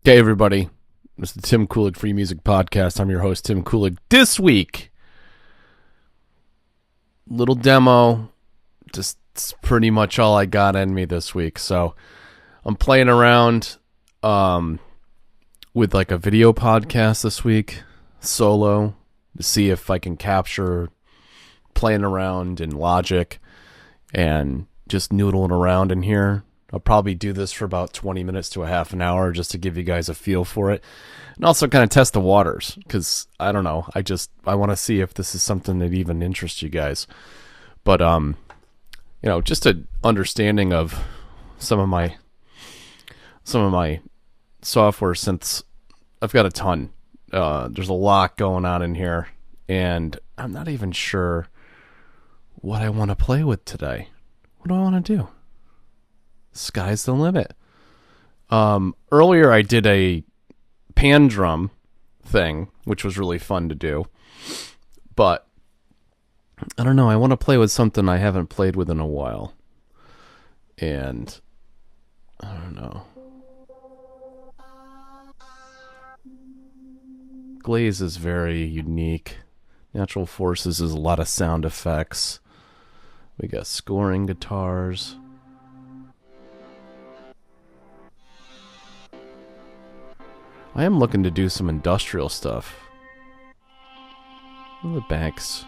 Hey everybody, this is the Tim Kulig Free Music Podcast. I'm your host, Tim Kulig. This week, little demo, just it's pretty much all I got in me this week. So I'm playing around with like a video podcast this week, solo, to see if I can capture playing around in Logic and just noodling around in here. I'll probably do this for about 20 minutes to a half an hour just to give you guys a feel for it. And also kind of test the waters because, I don't know, I want to see if this is something that even interests you guys. But, just an understanding of some of my software synths. I've got a ton. There's a lot going on in here, and I'm not even sure what I want to play with today. What do I want to do? Sky's the limit. Earlier I did a pan drum thing, which was really fun to do. But I don't know, I want to play with something I haven't played with in a while. And I don't know. Glaze is very unique. Natural Forces is a lot of sound effects. We got scoring guitars. I am looking to do some industrial stuff. What are the banks?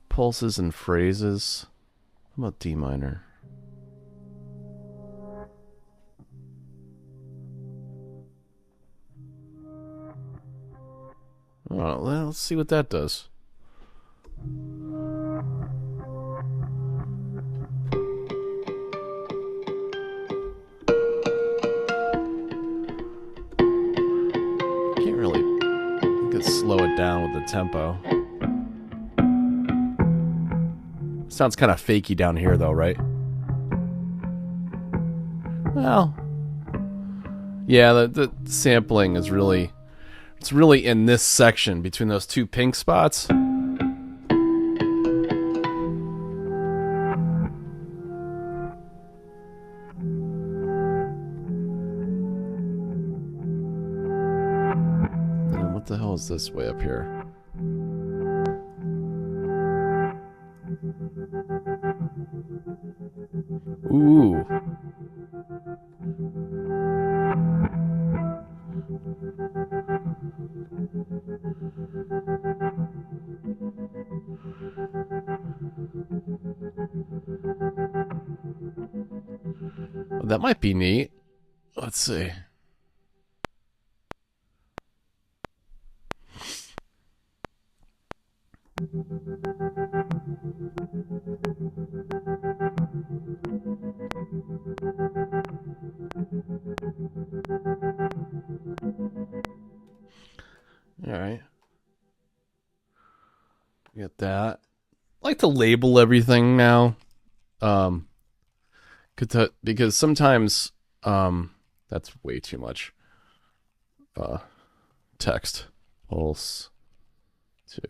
Pulses and phrases. How about D minor? Oh, well, let's see what that does. Slow it down with the tempo. Sounds kind of fakey down here though, right? Well, yeah, the sampling is really, it's really in this section between those two pink spots. What the hell is this way up here? Ooh. That might be neat. Let's see. Alright. Get that. I like to label everything now. Because sometimes that's way too much text. Pulse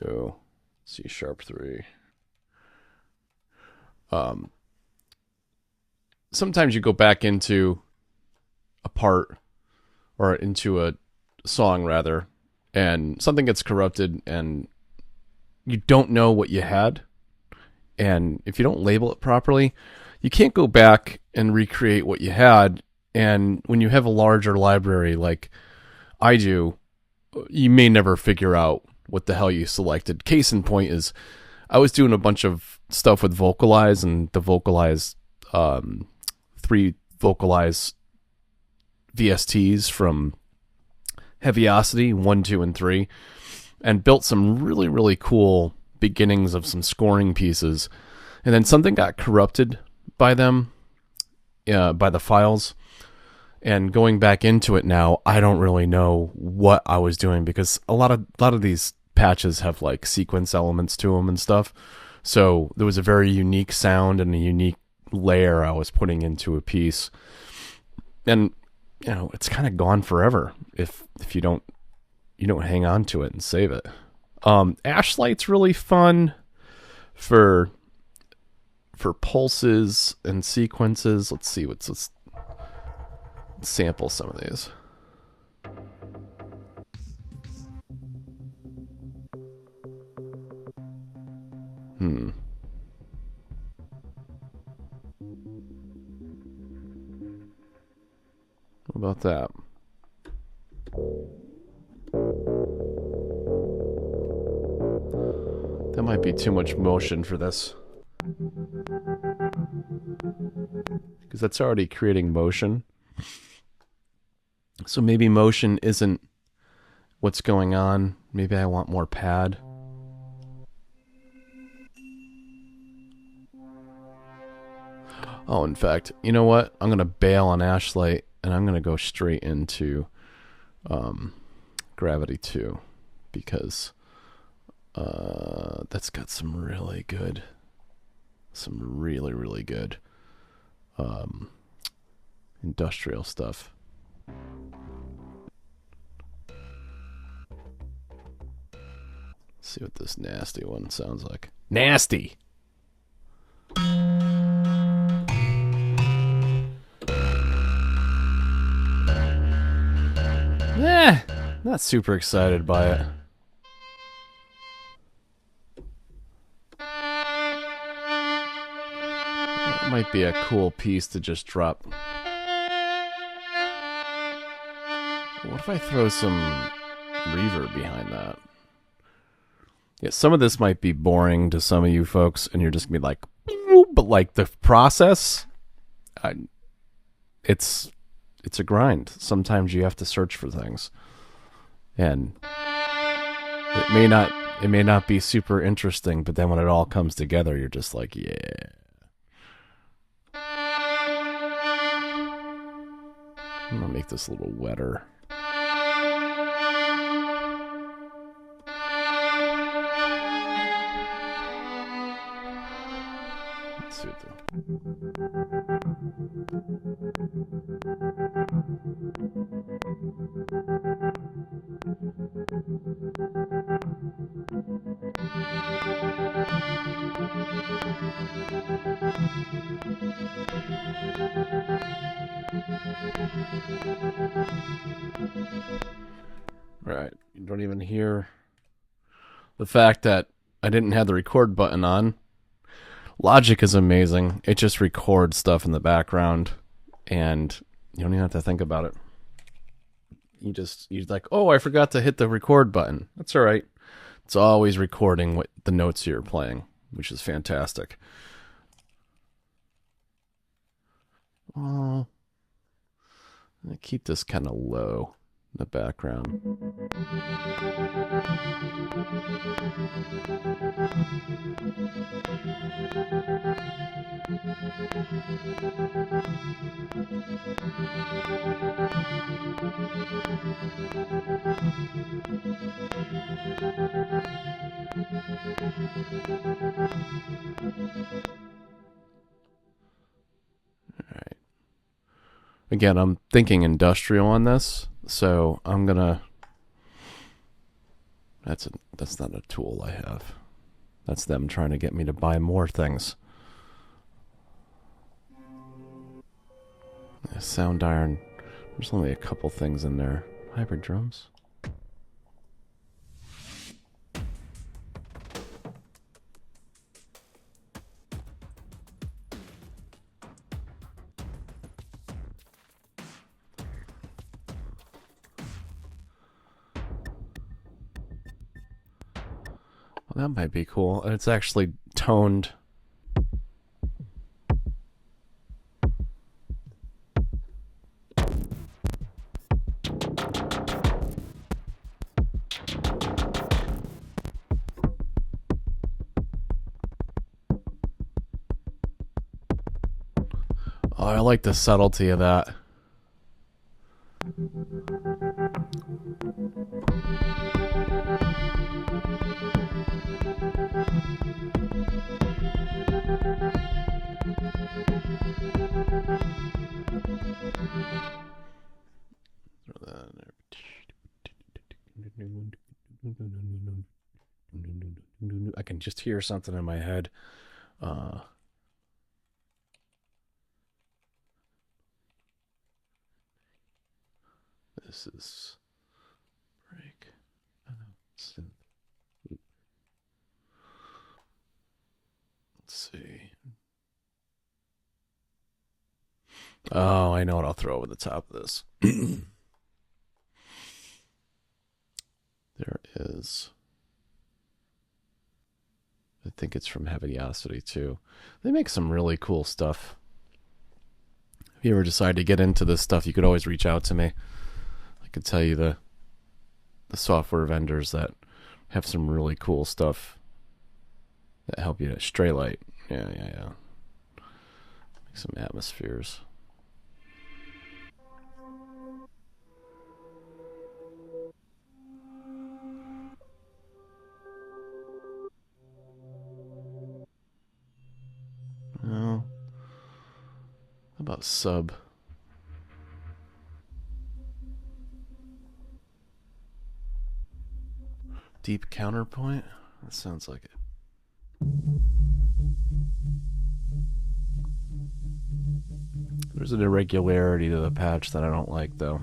2 C#3. Sometimes you go back into a part or into a song rather, and something gets corrupted and you don't know what you had. And if you don't label it properly, you can't go back and recreate what you had. And when you have a larger library like I do, you may never figure out what the hell you selected. Case in point is I was doing a bunch of stuff with Vocalize and the Vocalize, 3 Vocalize VSTs from Heaviosity 1, 2, and 3, and built some really, really cool beginnings of some scoring pieces. And then something got corrupted by them, by the files. And going back into it now, I don't really know what I was doing because a lot of these patches have like sequence elements to them and stuff. So there was a very unique sound and a unique layer I was putting into a piece. And it's kind of gone forever if you don't hang on to it and save it. Ashlight's really fun for pulses and sequences. Let's see sample some of these. What about that? That might be too much motion for this. Because that's already creating motion. So maybe motion isn't what's going on. Maybe I want more pad. Oh, in fact, you know what? I'm going to bail on Ashlight, and I'm going to go straight into Gravity 2. Because that's got some really good, really good industrial stuff. Let's see what this nasty one sounds like. Nasty! Not super excited by it. That might be a cool piece to just drop. What if I throw some reverb behind that? Yeah, some of this might be boring to some of you folks, and you're just gonna be like, but like the process, it's a grind. Sometimes you have to search for things, and it may not be super interesting, but then when it all comes together, you're just like, yeah. I'm gonna make this a little wetter. Let's see what Right. You don't even hear the fact that I didn't have the record button on. Logic is amazing. It just records stuff in the background, and you don't even have to think about it. You're like, oh, I forgot to hit the record button. That's all right. It's always recording what the notes you're playing, which is fantastic. Oh, I'm gonna keep this kind of low in the background. Alright. Again, I'm thinking industrial on this, so I'm gonna... That's not a tool I have. That's them trying to get me to buy more things. A sound iron. There's only a couple things in there. Hybrid drums. Well, that might be cool. It's actually toned. Oh, I like the subtlety of that. I can just hear something in my head. This is break. Let's see. Oh, I know what I'll throw over the top of this. There is. I think it's from Heaviosity too. They make some really cool stuff. If you ever decide to get into this stuff, you could always reach out to me. I could tell you the software vendors that have some really cool stuff that help you. Stray Light. Yeah. Make some atmospheres. Well, how about sub? Deep counterpoint? That sounds like it. There's an irregularity to the patch that I don't like, though.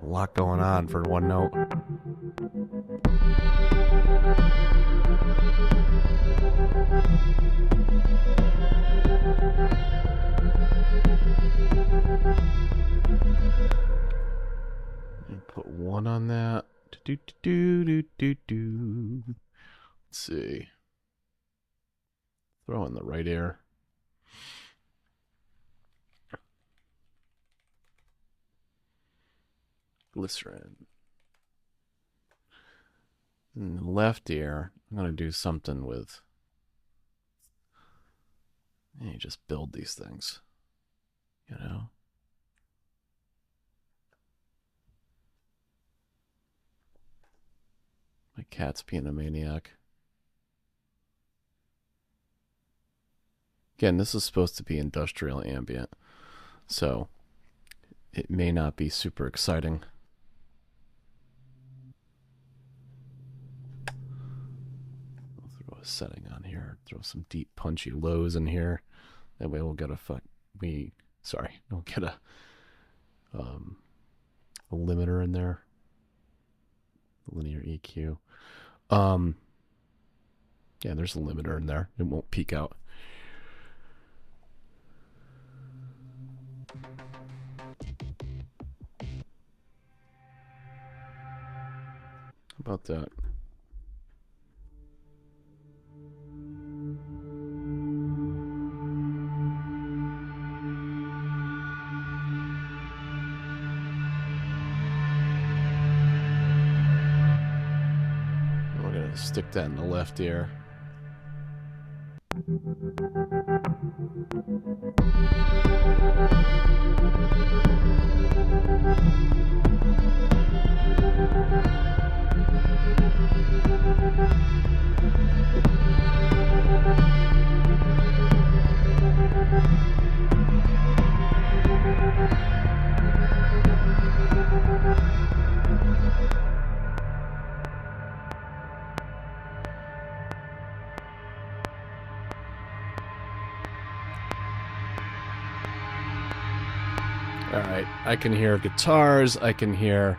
A lot going on for one note. Put one on that. Let's see. Throw in the right ear. Glycerin. In the left ear, I'm going to do something with. You just build these things. You know? My cat's being a maniac. Again, this is supposed to be industrial ambient, so it may not be super exciting. I'll throw a setting on here. Throw some deep, punchy lows in here. That way we'll get we'll get a limiter in there. Linear EQ. Yeah, there's a limiter in there. It won't peak out. How about that? Stick that in the left ear. Alright, I can hear guitars, I can hear...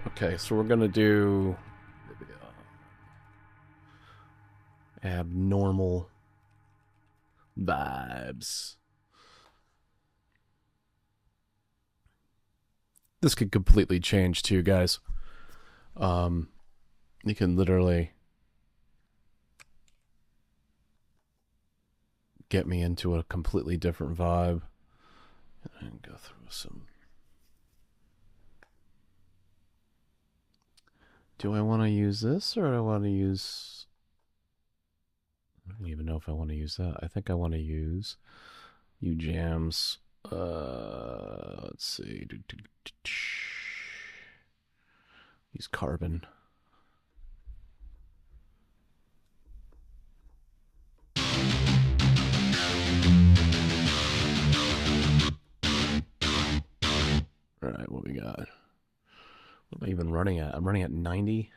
Okay, so we're gonna do... abnormal vibes. This could completely change too, guys. You can literally get me into a completely different vibe. And go through some. Do I want to use this or do I want to use... I don't even know if I want to use that. I think I want to use U-Jams. Let's see. Use Carbon. All right, what we got? What am I even running at? I'm running at 90.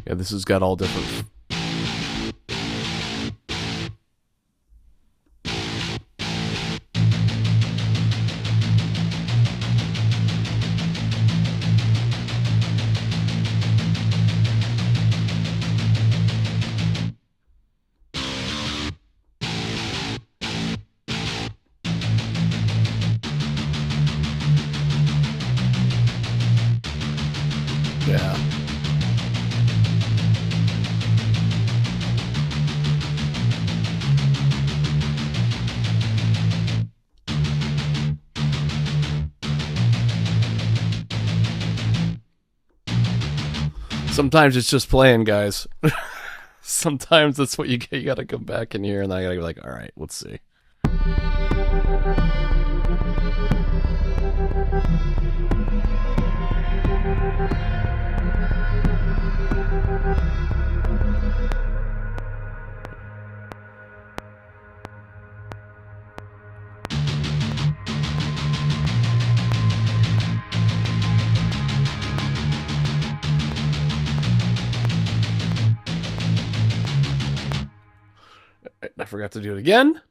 Yeah, this has got all different. Yeah. Sometimes it's just playing, guys. Sometimes that's what you get. You got to come back in here, and I got to be like, all right, let's see. I forgot to do it again.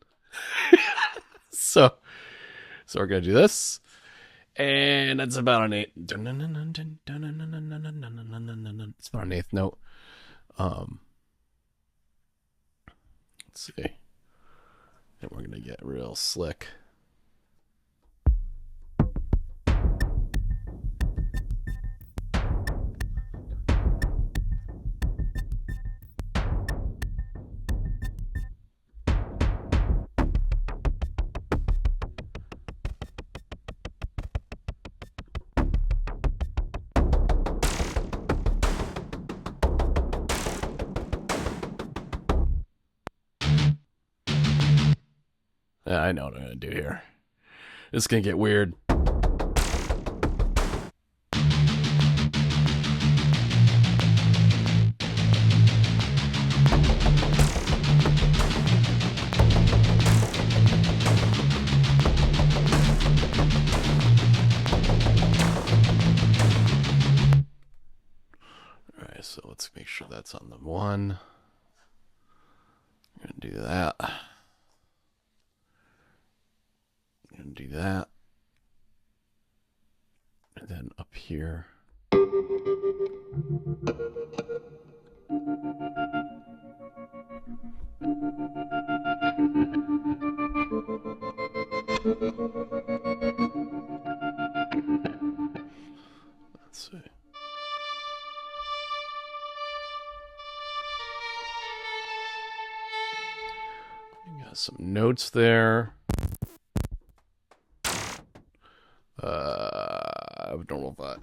so we're gonna do this, and that's about an 8. It's about an 8th note. Let's see, and we're gonna get real slick. Yeah, I know what I'm gonna do here. It's gonna get weird. Alright, so let's make sure that's on the 1. I'm gonna do that. And do that, and then up here, let's see. We got some notes there. Normal thought.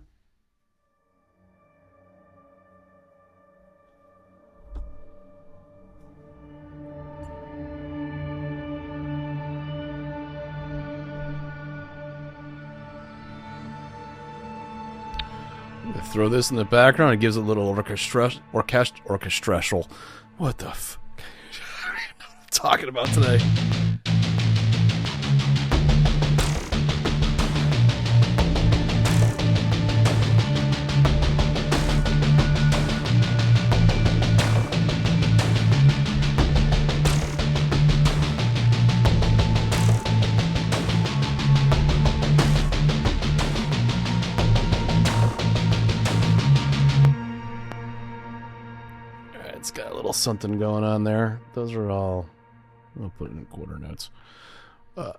Throw this in the background. It gives it a little orchestral. What the f? I'm talking about today. Something going on there. Those are all. I'll put it in quarter notes. That's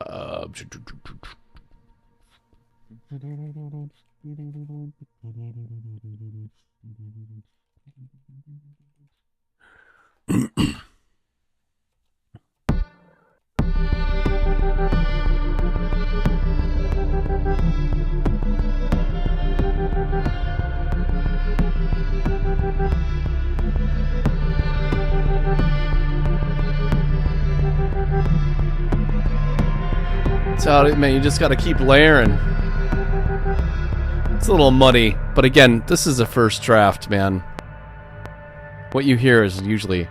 how it, man. You just got to keep layering. It's a little muddy, but again, this is a first draft, man. What you hear is usually...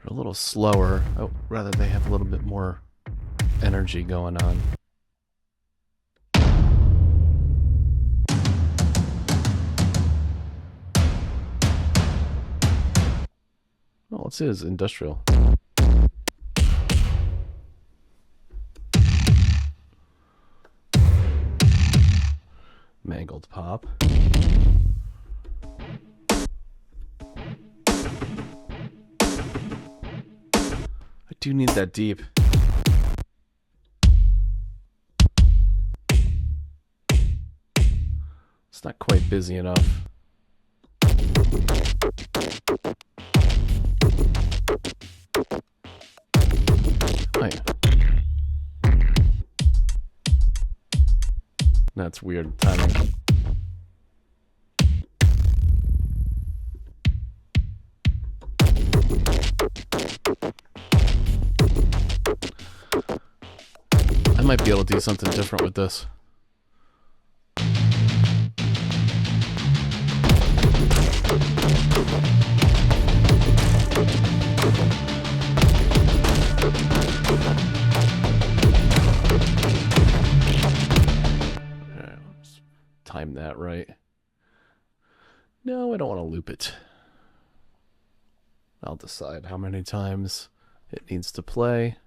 a little slower. Oh, rather they have a little bit more energy going on. Oh, what's his industrial? Mangled pop. I do need that deep. It's not quite busy enough. Oh, yeah. That's weird timing. I might be able to do something different with this. Let's time that right. No, I don't want to loop it. I'll decide how many times it needs to play.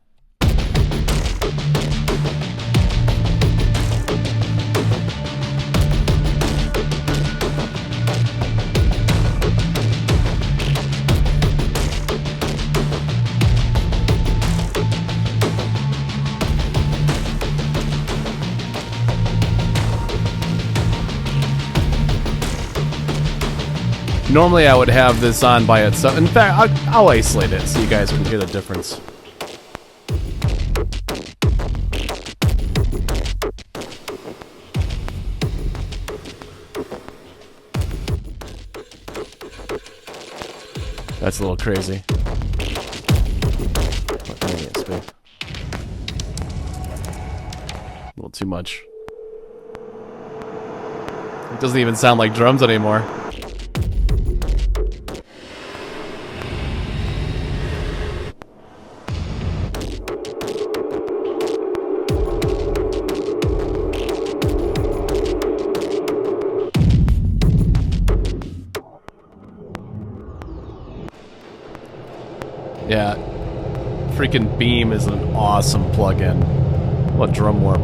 Normally I would have this on by itself. In fact, I'll isolate it so you guys can hear the difference. That's a little crazy. A little too much. It doesn't even sound like drums anymore. Yeah, freaking Beam is an awesome plugin. What drum warp.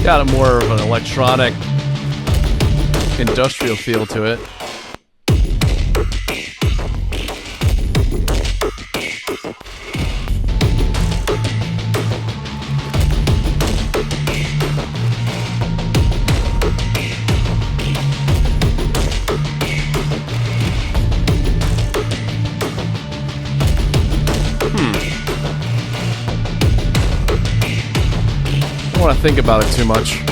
Got a more of an electronic, industrial feel to it. I don't want to think about it too much.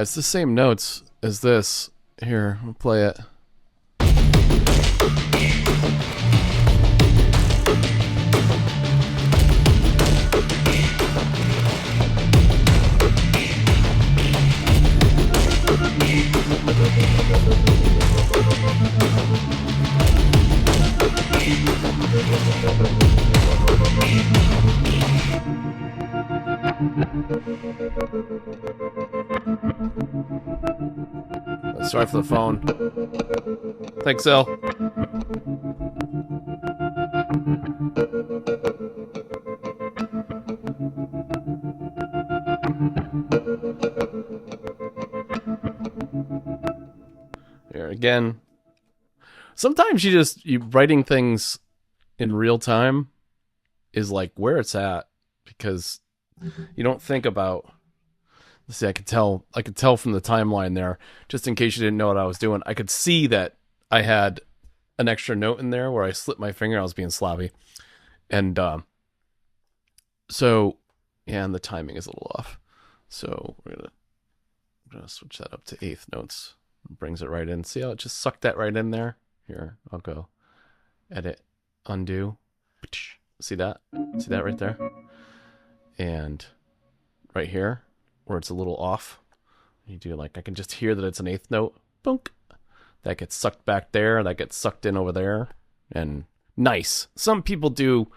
Yeah, it's the same notes as this. Here, I'll play it. Sorry for the phone. Thanks, El. Here again. Sometimes you writing things in real time is like where it's at, because you don't think about. Let's see, I could tell from the timeline there, just in case you didn't know what I was doing. I could see that I had an extra note in there where I slipped my finger. I was being sloppy. And so, yeah, and the timing is a little off. So we're gonna switch that up to eighth notes. It brings it right in. See how it just sucked that right in there? Here, I'll go edit, undo. See that? See that right there? And right here, where it's a little off, you do like, I can just hear that it's an eighth note. Boonk. That gets sucked back there. That gets sucked in over there. And nice. Some people do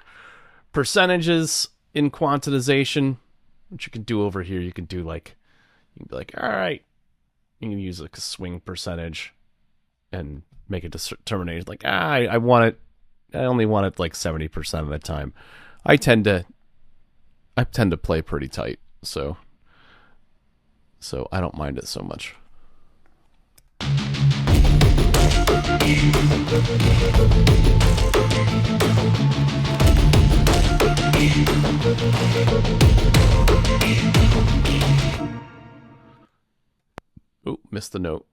percentages in quantization, which you can do over here. You can do like, you can be like, all right, you can use like a swing percentage and make a determination. Like, I want it. I only want it like 70% of the time. I tend to play pretty tight, so I don't mind it so much. Ooh, missed the note.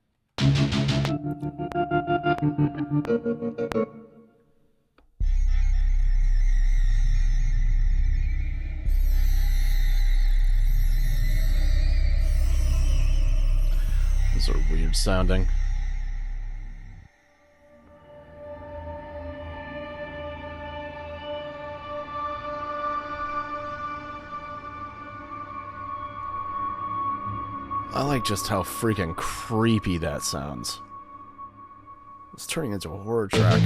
Those are weird sounding. I like just how freaking creepy that sounds. It's turning into a horror track.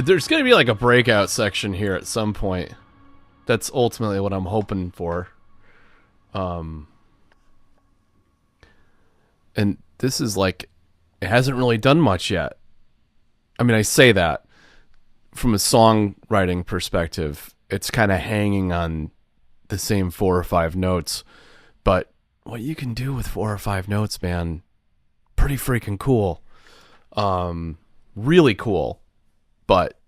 There's going to be like a breakout section here at some point. That's ultimately what I'm hoping for. And this is like, it hasn't really done much yet. I mean, I say that from a songwriting perspective, it's kind of hanging on the same 4 or 5 notes. But what you can do with 4 or 5 notes, man, pretty freaking cool. Really cool. But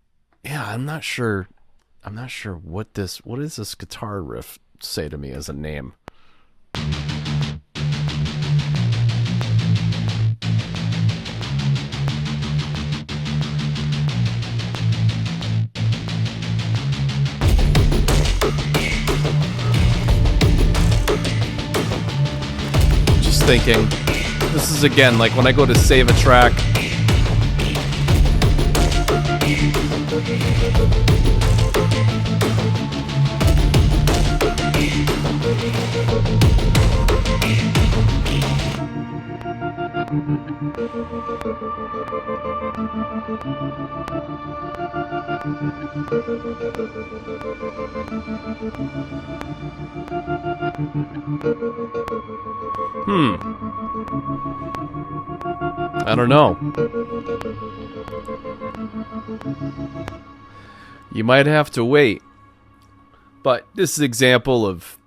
yeah, I'm not sure what does this guitar riff say to me as a name? Just thinking, this is again like when I go to save a track. I don't know. You might have to wait. But this is an example of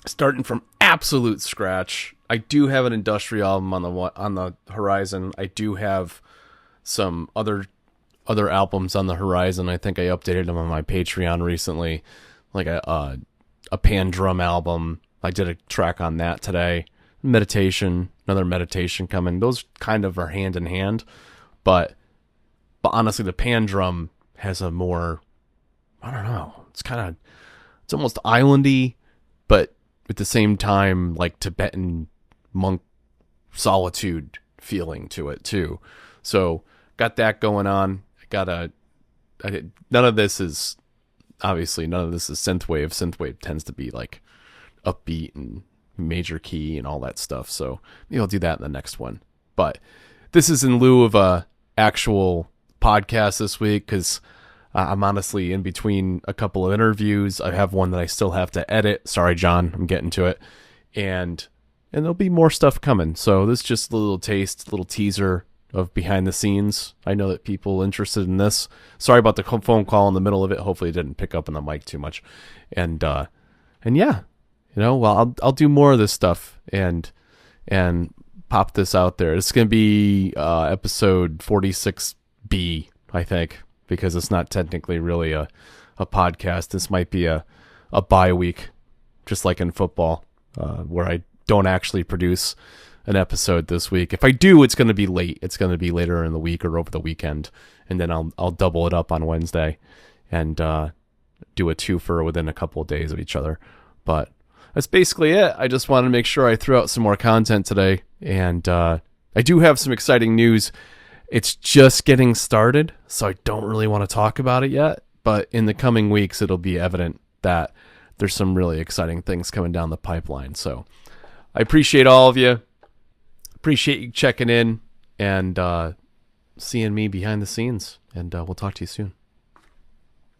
starting from absolute scratch. I do have an industrial album on the horizon. I do have some other other albums on the horizon. I think I updated them on my Patreon recently, like a pan drum album. I did a track on that today. Meditation, another meditation coming. Those kind of are hand in hand, but honestly, the pan drum has a more, I don't know, it's almost islandy, but at the same time, like Tibetan monk solitude feeling to it too. So got that going on. None of this is synthwave. Synthwave tends to be like upbeat and major key and all that stuff. So maybe I'll do that in the next one. But this is in lieu of a actual podcast this week because I'm honestly in between a couple of interviews. I have one that I still have to edit. Sorry, John, I'm getting to it. And there'll be more stuff coming. So this is just a little taste, a little teaser of behind the scenes. I know that people interested in this. Sorry about the phone call in the middle of it. Hopefully it didn't pick up on the mic too much. And yeah, well, I'll do more of this stuff and pop this out there. It's going to be episode 46B, I think, because it's not technically really a podcast. This might be a bye week, just like in football, where I don't actually produce an episode this week. If I do, it's going to be late. It's going to be later in the week or over the weekend, and then I'll double it up on Wednesday and do a twofer within a couple of days of each other. But that's basically it. I just wanted to make sure I threw out some more content today, and I do have some exciting news. It's just getting started, so I don't really want to talk about it yet, but in the coming weeks, it'll be evident that there's some really exciting things coming down the pipeline. So I appreciate all of you. Appreciate you checking in and seeing me behind the scenes, and we'll talk to you soon.